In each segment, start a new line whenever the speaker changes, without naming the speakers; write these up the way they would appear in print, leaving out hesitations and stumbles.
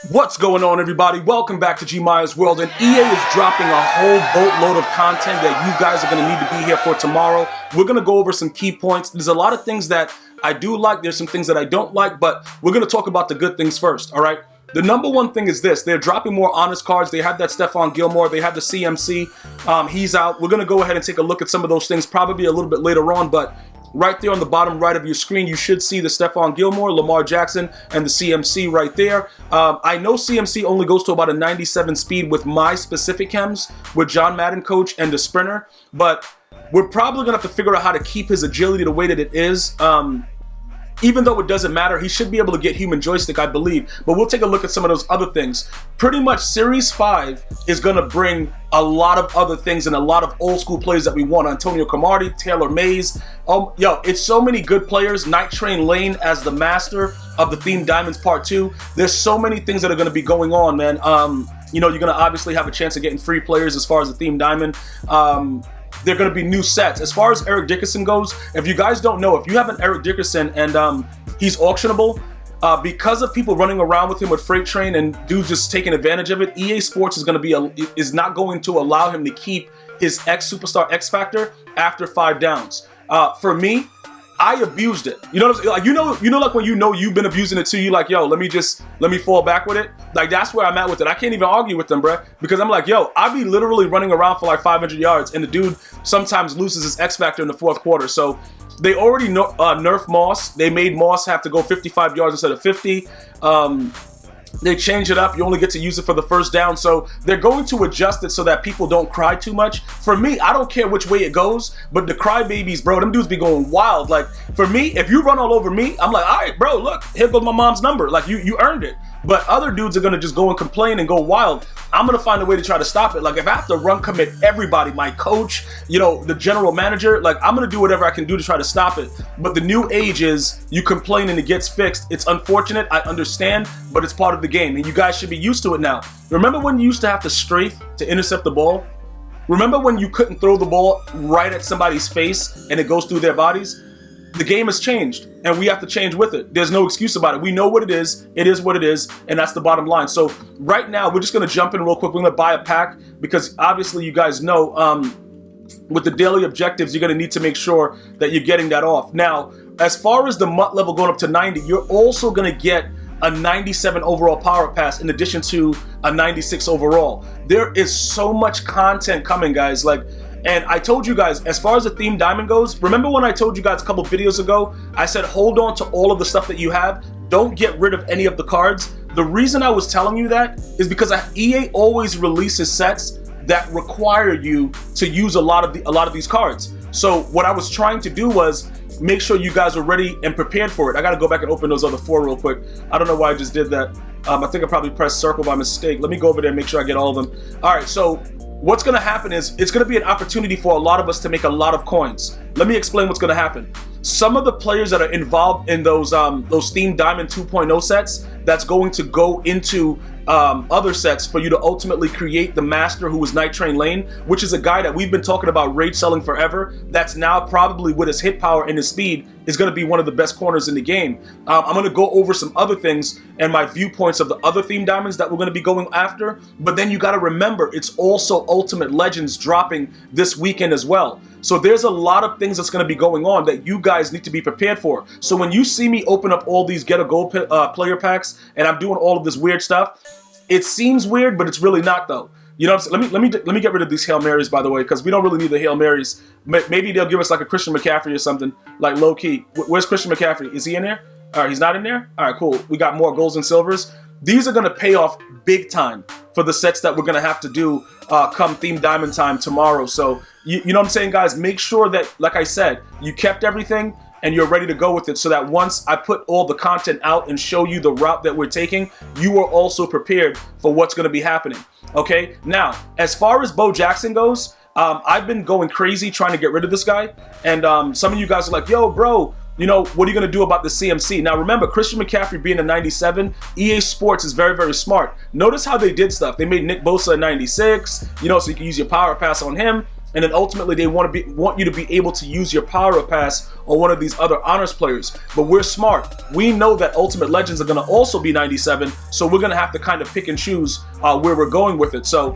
What's going on, everybody? Welcome back to GmiasWorld, and EA is dropping a whole boatload of content that you guys are going to need to be here for tomorrow. We're going to go over some key points. There's a lot of things that I do like. There's some things that I don't like, but we're going to talk about the good things first, all right? The number one thing is this. They're dropping more honest cards. They have that Stephon Gilmore. They have the CMC. He's out. We're going to go ahead and take a look at some of those things probably a little bit later on, but right there on the bottom right of your screen, you should see the Stephon Gilmore, Lamar Jackson, and the CMC right there. I know CMC only goes to about a 97 speed with my specific chems, with John Madden coach and the sprinter, but we're probably going to have to figure out how to keep his agility the way that it is. Even though it doesn't matter, he should be able to get human joystick, I believe. But we'll take a look at some of those other things. Pretty much Series 5 is going to bring a lot of other things and a lot of old school players that we want. Antonio Cromartie, Taylor Mays. It's so many good players. Night Train Lane as the master of the Themed Diamonds Part 2. There's so many things that are going to be going on, man. You're going to obviously have a chance of getting free players as far as the Themed Diamond. They're going to be new sets. As far as Eric Dickerson goes, if you guys don't know, if you have an Eric Dickerson and he's auctionable, because of people running around with him with Freight Train and dudes just taking advantage of it, EA Sports is not going to allow him to keep his Superstar X Factor after 5 downs. For me, I abused it. You know what I'm saying? Like, like when you've been abusing it too, you like, yo, let me fall back with it. Like, that's where I'm at with it. I can't even argue with them, bruh, because I'm like, yo, I be literally running around for like 500 yards, and the dude sometimes loses his X Factor in the fourth quarter. So they already nerfed Moss. They made Moss have to go 55 yards instead of 50. They change it up. You only get to use it for the first down. So they're going to adjust it so that people don't cry too much. For me, I don't care which way it goes, but the crybabies, bro, them dudes be going wild. Like, for me, if you run all over me, I'm like, all right, bro, look, here goes my mom's number. Like, you earned it. But other dudes are going to just go and complain and go wild. I'm going to find a way to try to stop it. Like, if I have to run commit everybody, my coach, the general manager, like, I'm going to do whatever I can do to try to stop it. But the new age is you complain and it gets fixed. It's unfortunate. I understand, but it's part of the game. And you guys should be used to it now. Remember when you used to have to strafe to intercept the ball? Remember when you couldn't throw the ball right at somebody's face and it goes through their bodies? The game has changed, and we have to change with it. There's no excuse about it. We know what it is what it is, and that's the bottom line. So right now, we're just going to jump in real quick. We're going to buy a pack, because obviously you guys know with the daily objectives, you're going to need to make sure that you're getting that off. Now, as far as the MUT level going up to 90, you're also going to get a 97 overall power pass in addition to a 96 overall. There is so much content coming, guys. And I told you guys, as far as the Themed Diamond goes, remember when I told you guys a couple videos ago, I said hold on to all of the stuff that you have. Don't get rid of any of the cards. The reason I was telling you that is because EA always releases sets that require you to use a lot of these cards. So what I was trying to do was make sure you guys are ready and prepared for it. I got to go back and open those other 4 real quick. I don't know why I just did that. I think I probably pressed circle by mistake. Let me go over there and make sure I get all of them. All right, so what's going to happen is it's going to be an opportunity for a lot of us to make a lot of coins. Let me explain what's going to happen. Some of the players that are involved in those Themed Diamond 2.0 sets, that's going to go into other sets for you to ultimately create the master, who is Night Train Lane, which is a guy that we've been talking about rage selling forever. That's now probably, with his hit power and his speed, is going to be one of the best corners in the game. I'm going to go over some other things and my viewpoints of the other Themed Diamonds that we're going to be going after. But then you got to remember, it's also Ultimate Legends dropping this weekend as well. So there's a lot of things that's going to be going on that you guys need to be prepared for. So when you see me open up all these Get a Gold player packs and I'm doing all of this weird stuff, it seems weird, but it's really not, though. You know what I'm saying? Let me get rid of these Hail Marys, by the way, because we don't really need the Hail Marys. Maybe they'll give us like a Christian McCaffrey or something, like low key. Where's Christian McCaffrey? Is he in there? All right, he's not in there? All right, cool. We got more golds and silvers. These are going to pay off big time for the sets that we're going to have to do come Themed Diamond time tomorrow. So, you know what I'm saying, guys? Make sure that, like I said, you kept everything and you're ready to go with it, so that once I put all the content out and show you the route that we're taking, you are also prepared for what's going to be happening. Okay? Now, as far as Bo Jackson goes, I've been going crazy trying to get rid of this guy. And some of you guys are like, yo, bro, what are you going to do about the CMC? Now, remember, Christian McCaffrey being a 97, EA Sports is very, very smart. Notice how they did stuff. They made Nick Bosa a 96, so you can use your power pass on him. and then ultimately they want you to be able to use your power-up pass on one of these other honors players. But we're smart. We know that Ultimate Legends are going to also be 97, so we're going to have to kind of pick and choose where we're going with it. So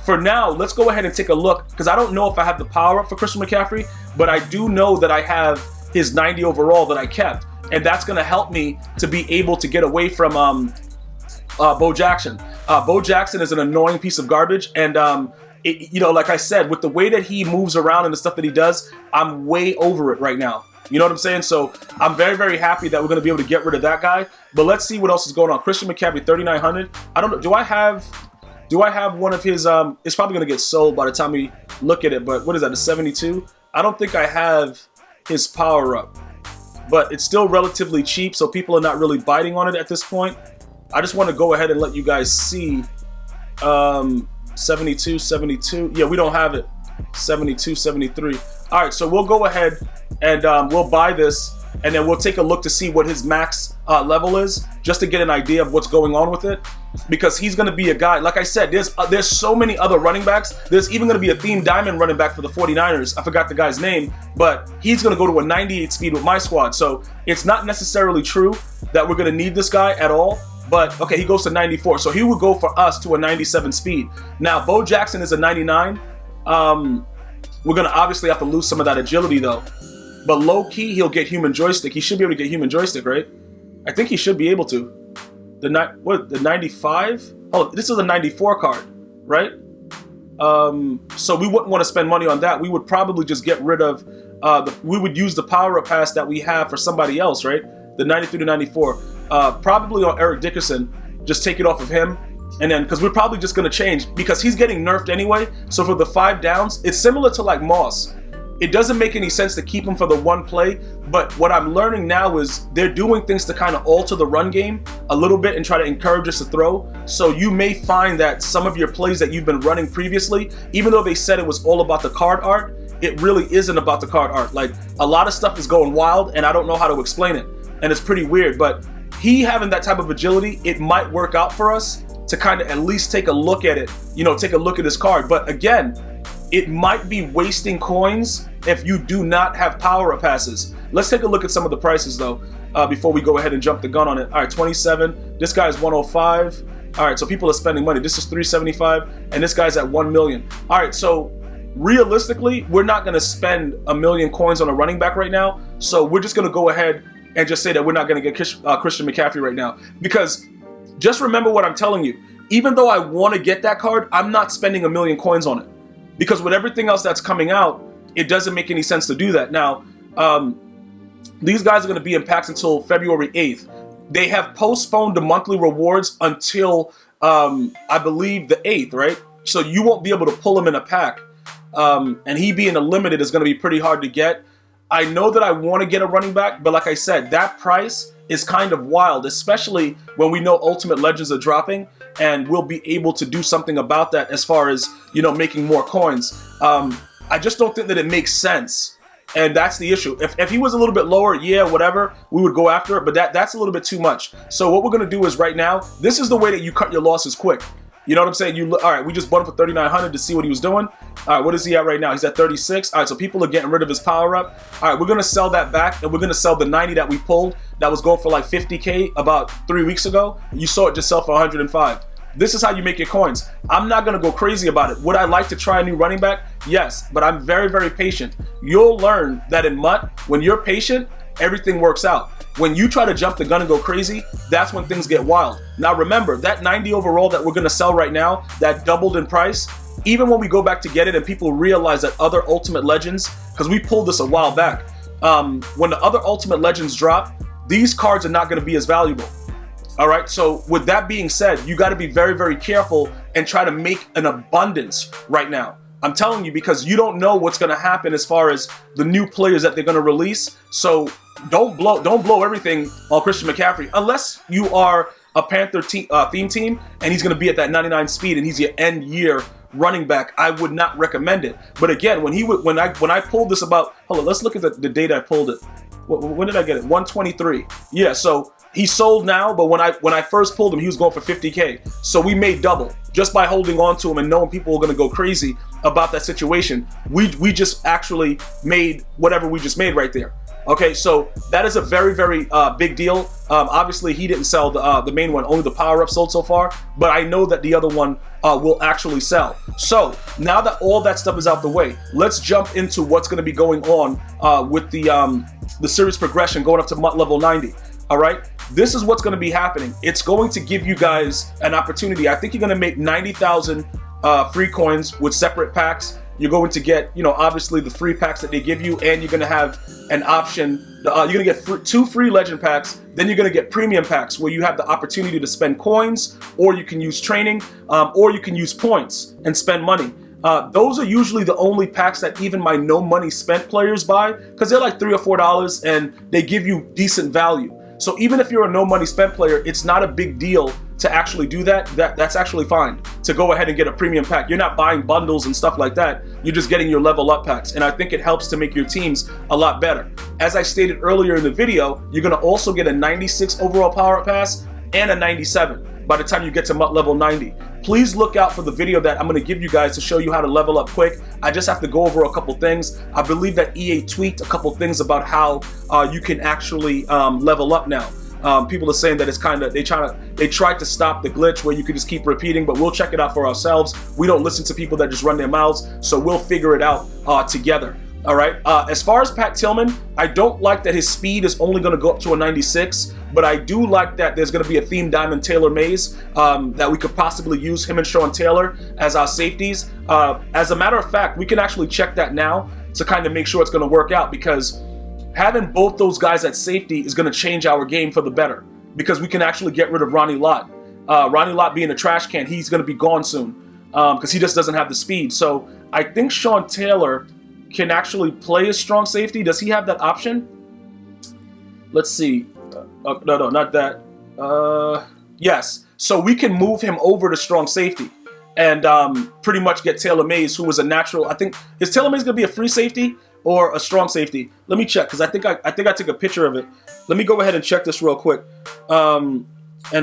for now, let's go ahead and take a look, because I don't know if I have the power-up for Christian McCaffrey, but I do know that I have his 90 overall that I kept, and that's going to help me to be able to get away from Bo Jackson. Bo Jackson is an annoying piece of garbage, and you know, like I said, with the way that he moves around and the stuff that he does, I'm way over it right now. You know what I'm saying? So I'm very, very happy that we're going to be able to get rid of that guy. But let's see what else is going on. Christian McCaffrey, 3,900. I don't know. Do I have one of his? It's probably going to get sold by the time we look at it. But what is that? The 72? I don't think I have his power up, but it's still relatively cheap, so people are not really biting on it at this point. I just want to go ahead and let you guys see. 72, 72. Yeah, we don't have it. 72, 73. All right, so we'll go ahead and we'll buy this, and then we'll take a look to see what his max level is, just to get an idea of what's going on with it, because he's going to be a guy. Like I said, there's so many other running backs. There's even going to be a Theme Diamond running back for the 49ers. I forgot the guy's name, but he's going to go to a 98 speed with my squad. So it's not necessarily true that we're going to need this guy at all. But, okay, he goes to 94, so he would go for us to a 97 speed. Now, Bo Jackson is a 99. We're going to obviously have to lose some of that agility, though. But low-key, he'll get human joystick. He should be able to get human joystick, right? I think he should be able to. The 95? Oh, this is a 94 card, right? So we wouldn't want to spend money on that. We would probably just get rid of... we would use the power-up pass that we have for somebody else, right? The 93 to 94. Probably on Eric Dickerson, just take it off of him, and then, because we're probably just going to change, because he's getting nerfed anyway, so for the 5 downs, it's similar to like Moss. It doesn't make any sense to keep him for the one play, but what I'm learning now is they're doing things to kind of alter the run game a little bit and try to encourage us to throw, so you may find that some of your plays that you've been running previously, even though they said it was all about the card art, it really isn't about the card art. Like, a lot of stuff is going wild, and I don't know how to explain it, and it's pretty weird, but he having that type of agility, it might work out for us to kind of at least take a look at it, you know, take a look at his card. But again, it might be wasting coins if you do not have power-up passes. Let's take a look at some of the prices, though, before we go ahead and jump the gun on it. All right, 27. This guy's 105. All right, so people are spending money. This is 375, and this guy's at 1 million. All right, so realistically, we're not going to spend 1 million coins on a running back right now, so we're just going to go ahead and just say that we're not going to get Christian McCaffrey right now. Because just remember what I'm telling you. Even though I want to get that card, I'm not spending 1 million coins on it. Because with everything else that's coming out, it doesn't make any sense to do that. Now, these guys are going to be in packs until February 8th. They have postponed the monthly rewards until, I believe, the 8th, right? So you won't be able to pull them in a pack. And he being a limited is going to be pretty hard to get. I know that I want to get a running back, but like I said, that price is kind of wild, especially when we know Ultimate Legends are dropping, and we'll be able to do something about that as far as, you know, making more coins. I just don't think that it makes sense, and that's the issue. If he was a little bit lower, yeah, whatever, we would go after it, but that's a little bit too much. So what we're going to do is right now, this is the way that you cut your losses quick. You know what I'm saying? All right, we just bought him for 3,900 to see what he was doing. All right, what is he at right now? He's at 36. All right, so people are getting rid of his power up. All right, we're going to sell that back, and we're going to sell the 90 that we pulled that was going for like 50K about 3 weeks ago. You saw it just sell for 105. This is how you make your coins. I'm not going to go crazy about it. Would I like to try a new running back? Yes, but I'm very, very patient. You'll learn that in MUT, when you're patient, everything works out. When you try to jump the gun and go crazy, that's when things get wild. Now remember, that 90 overall that we're going to sell right now, that doubled in price, even when we go back to get it and people realize that other Ultimate Legends, because we pulled this a while back, when the other Ultimate Legends drop, these cards are not going to be as valuable. All right, so with that being said, you got to be very, very careful and try to make an abundance right now. I'm telling you, because you don't know what's going to happen as far as the new players that they're going to release. So don't blow everything on Christian McCaffrey unless you are a Panther theme team and he's going to be at that 99 speed and he's your end year running back. I would not recommend it. But again, when I pulled this about, hold on, let's look at the date I pulled it. When did I get it? 123. Yeah, so he sold now, but when I first pulled him, he was going for 50K. So we made double just by holding on to him and knowing people were going to go crazy about that situation. We just actually made whatever we just made right there. Okay, so that is a very, very big deal. Obviously, he didn't sell the main one. Only the power-up sold so far. But I know that the other one will actually sell. So now that all that stuff is out the way, let's jump into what's going to be going on with the series progression going up to MUT level 90. All right, this is what's going to be happening. It's going to give you guys an opportunity. I think you're going to make 90,000 free coins with separate packs. You're going to get, you know, obviously the free packs that they give you, and you're going to have an option. You're going to get 2 free legend packs. Then you're going to get premium packs where you have the opportunity to spend coins, or you can use training, or you can use points and spend money. Those are usually the only packs that even my no money spent players buy, because they're like $3 or $4 and they give you decent value. So even if you're a no money spent player, it's not a big deal to actually do that. That's actually fine to go ahead and get a premium pack. You're not buying bundles and stuff like that. You're just getting your level up packs. And I think it helps to make your teams a lot better. As I stated earlier in the video, you're going to also get a 96 overall power up pass and a 97 by the time you get to MUT level 90. Please look out for the video that I'm going to give you guys to show you how to level up quick. I just have to go over a couple things. I believe that EA tweaked a couple things about how you can actually level up now. People are saying that it's kind of, they tried to stop the glitch where you could just keep repeating, but we'll check it out for ourselves. We don't listen to people that just run their mouths, so we'll figure it out together. All right. As far as Pat Tillman, I don't like that his speed is only going to go up to a 96, but I do like that there's going to be a Theme Diamond Taylor Mays that we could possibly use him and Sean Taylor as our safeties. As a matter of fact, we can actually check that now to kind of make sure it's going to work out, because having both those guys at safety is going to change our game for the better, because we can actually get rid of Ronnie Lott. Ronnie Lott being a trash can, he's going to be gone soon because he just doesn't have the speed. So I think Sean Taylor can actually play a strong safety. Does he have that option? Let's see. No, not that. Yes. So we can move him over to strong safety and pretty much get Taylor Mays, who was a natural. I think, is Taylor Mays going to be a free safety or a strong safety? Let me check, because I think I took a picture of it. Let me go ahead and check this real quick and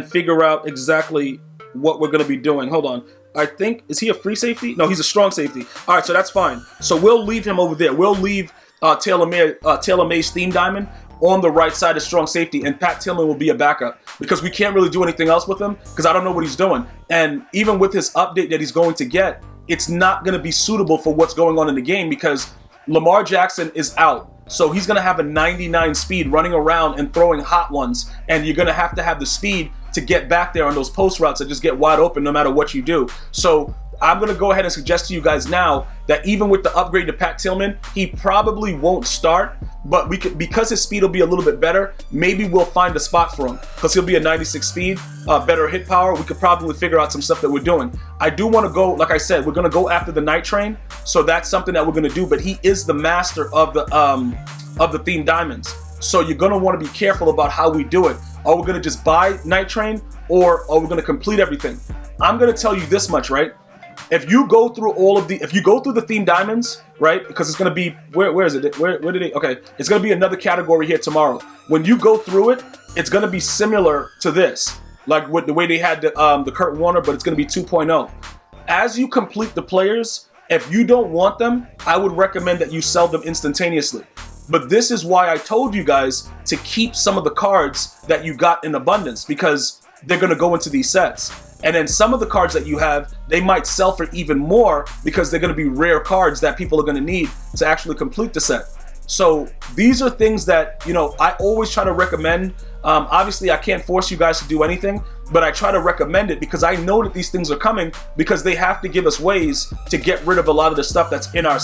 figure out exactly what we're going to be doing. Hold on. I think, is he a free safety? No, he's a strong safety. All right, so that's fine. So we'll leave him over there. We'll leave Taylor May's Theme Diamond on the right side of strong safety, and Pat Tillman will be a backup, because we can't really do anything else with him, because I don't know what he's doing. And even with his update that he's going to get, it's not going to be suitable for what's going on in the game, because Lamar Jackson is out. So he's going to have a 99 speed running around and throwing hot ones, and you're going to have the speed to get back there on those post routes that just get wide open no matter what you do. So I'm going to go ahead and suggest to you guys now that even with the upgrade to Pat Tillman, he probably won't start, but we could, because his speed will be a little bit better, maybe we'll find a spot for him, because he'll be a 96 speed, better hit power. We could probably figure out some stuff that we're doing. I do want to go, like I said, we're going to go after the Night Train, so that's something that we're going to do, but he is the master of the Theme Diamonds. So you're going to want to be careful about how we do it. Are we going to just buy Night Train, or are we going to complete everything? I'm going to tell you this much, right? If you go through if you go through the Theme Diamonds, right? Because it's going to be, where is it? Where did it? Okay. It's going to be another category here tomorrow. When you go through it, it's going to be similar to this, like with the way they had the Kurt Warner, but it's going to be 2.0. As you complete the players, if you don't want them, I would recommend that you sell them instantaneously. But this is why I told you guys to keep some of the cards that you got in abundance, because they're going to go into these sets. And then some of the cards that you have, they might sell for even more, because they're going to be rare cards that people are going to need to actually complete the set. So these are things that, you know, I always try to recommend. Obviously, I can't force you guys to do anything, but I try to recommend it because I know that these things are coming, because they have to give us ways to get rid of a lot of the stuff that's in our,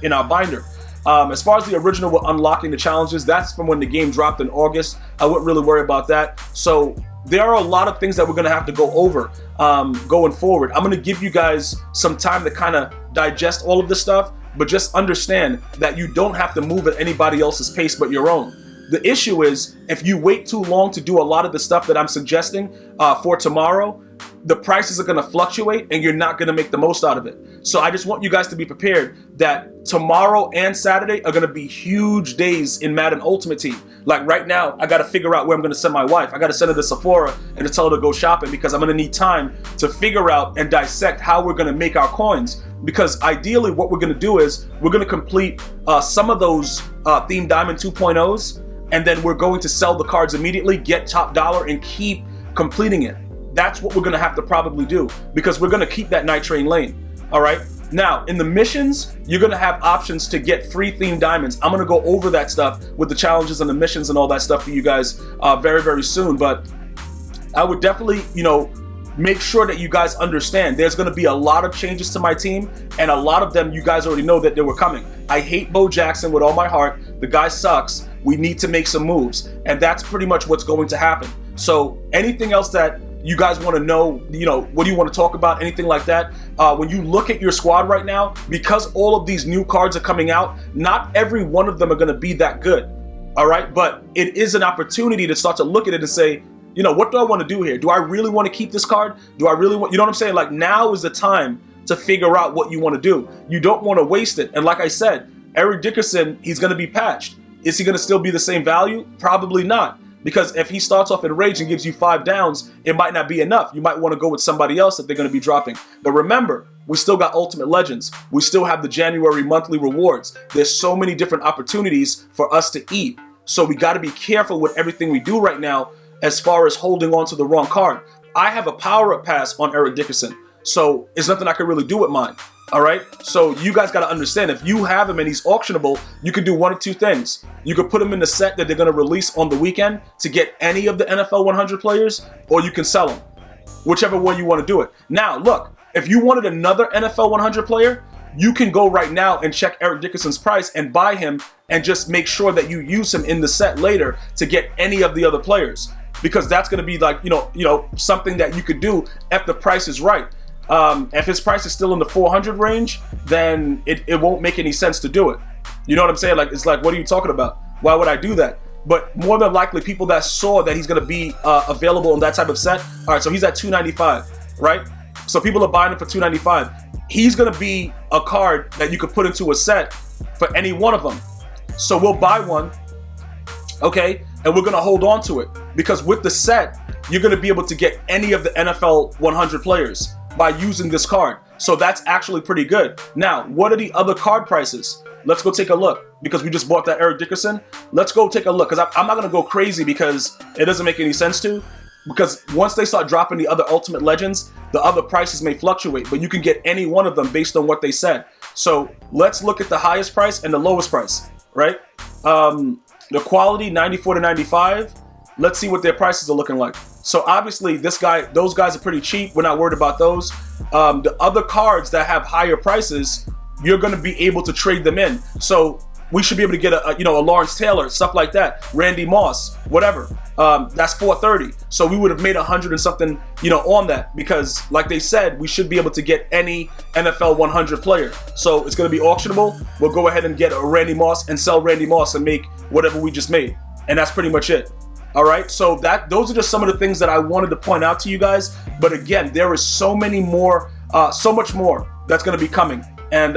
in our binder. As far as the original with unlocking the challenges, that's from when the game dropped in August. I wouldn't really worry about that. So there are a lot of things that we're going to have to go over going forward. I'm going to give you guys some time to kind of digest all of this stuff, but just understand that you don't have to move at anybody else's pace but your own. The issue is, if you wait too long to do a lot of the stuff that I'm suggesting for tomorrow, the prices are going to fluctuate and you're not going to make the most out of it. So I just want you guys to be prepared that tomorrow and Saturday are going to be huge days in Madden Ultimate Team. Like right now, I got to figure out where I'm going to send my wife. I got to send her to Sephora and to tell her to go shopping because I'm going to need time to figure out and dissect how we're going to make our coins. Because ideally what we're going to do is we're going to complete some of those Theme Diamond 2.0s, and then we're going to sell the cards immediately, get top dollar, and keep completing it. That's what we're going to have to probably do because we're going to keep that night train lane. All right. Now, in the missions, you're going to have options to get free Theme Diamonds. I'm going to go over that stuff with the challenges and the missions and all that stuff for you guys very, very soon. But I would definitely, make sure that you guys understand there's going to be a lot of changes to my team, and a lot of them you guys already know that they were coming. I hate Bo Jackson with all my heart. The guy sucks. We need to make some moves, and that's pretty much what's going to happen. So anything else that you guys want to know, what do you want to talk about, anything like that? When you look at your squad right now, because all of these new cards are coming out, not every one of them are going to be that good. All right, but it is an opportunity to start to look at it and say, what do I want to do here? Do I really want to keep this card? Do I really want, what I'm saying? Like, now is the time to figure out what you want to do. You don't want to waste it. And like I said, Eric Dickerson, he's going to be patched. Is he going to still be the same value? Probably not. Because if he starts off in Rage and gives you 5 downs, it might not be enough. You might want to go with somebody else that they're going to be dropping. But remember, we still got Ultimate Legends. We still have the January monthly rewards. There's so many different opportunities for us to eat. So we got to be careful with everything we do right now as far as holding on to the wrong card. I have a power-up pass on Eric Dickerson, so there's nothing I can really do with mine. All right, so you guys got to understand, if you have him and he's auctionable, you could do one of two things. You could put him in the set that they're going to release on the weekend to get any of the NFL 100 players, or you can sell him, whichever way you want to do it. Now, look, if you wanted another NFL 100 player, you can go right now and check Eric Dickerson's price and buy him and just make sure that you use him in the set later to get any of the other players, because that's going to be like, something that you could do if the price is right. If his price is still in the 400 range, then it won't make any sense to do it. You know what I'm saying? Like, it's like, what are you talking about? Why would I do that? But more than likely, people that saw that he's going to be available in that type of set. All right, so he's at $295, right? So people are buying him for $295. He's going to be a card that you could put into a set for any one of them. So we'll buy one, okay? And we're going to hold on to it, because with the set, you're going to be able to get any of the NFL 100 players by using this card. So that's actually pretty good. Now, what are the other card prices? Let's go take a look, because we just bought that Eric Dickerson. Let's go take a look, because I'm not going to go crazy because it doesn't make any sense to. Because once they start dropping the other Ultimate Legends, the other prices may fluctuate, but you can get any one of them based on what they said. So let's look at the highest price and the lowest price, right? The quality, 94 to 95. Let's see what their prices are looking like. So obviously those guys are pretty cheap. We're not worried about those. The other cards that have higher prices, you're going to be able to trade them in. So we should be able to get a Lawrence Taylor, stuff like that, Randy Moss, whatever. That's 430. So we would have made 100 and something, on that, because like they said, we should be able to get any NFL 100 player. So it's going to be auctionable. We'll go ahead and get a Randy Moss and sell Randy Moss and make whatever we just made. And that's pretty much it. All right, so those are just some of the things that I wanted to point out to you guys. But again, there is so much more that's going to be coming. And,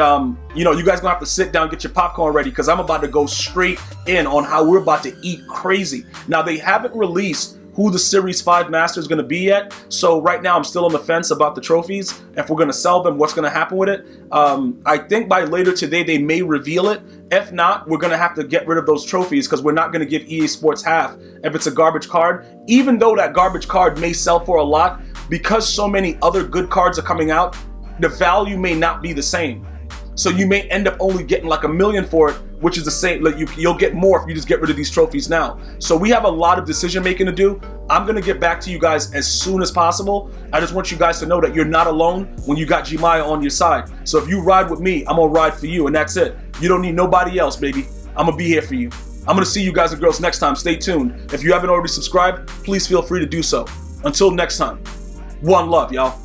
you guys gonna have to sit down, get your popcorn ready, because I'm about to go straight in on how we're about to eat crazy. Now, they haven't released who the Series 5 Master is going to be yet. So right now, I'm still on the fence about the trophies. If we're going to sell them, what's going to happen with it? I think by later today, they may reveal it. If not, we're going to have to get rid of those trophies, because we're not going to give EA Sports half if it's a garbage card. Even though that garbage card may sell for a lot, because so many other good cards are coming out, the value may not be the same. So you may end up only getting like $1 million for it, which is the same. Like you'll get more if you just get rid of these trophies now. So we have a lot of decision making to do. I'm going to get back to you guys as soon as possible. I just want you guys to know that you're not alone when you got Gmia on your side. So if you ride with me, I'm going to ride for you, and that's it. You don't need nobody else, baby. I'm going to be here for you. I'm going to see you guys and girls next time. Stay tuned. If you haven't already subscribed, please feel free to do so. Until next time, one love, y'all.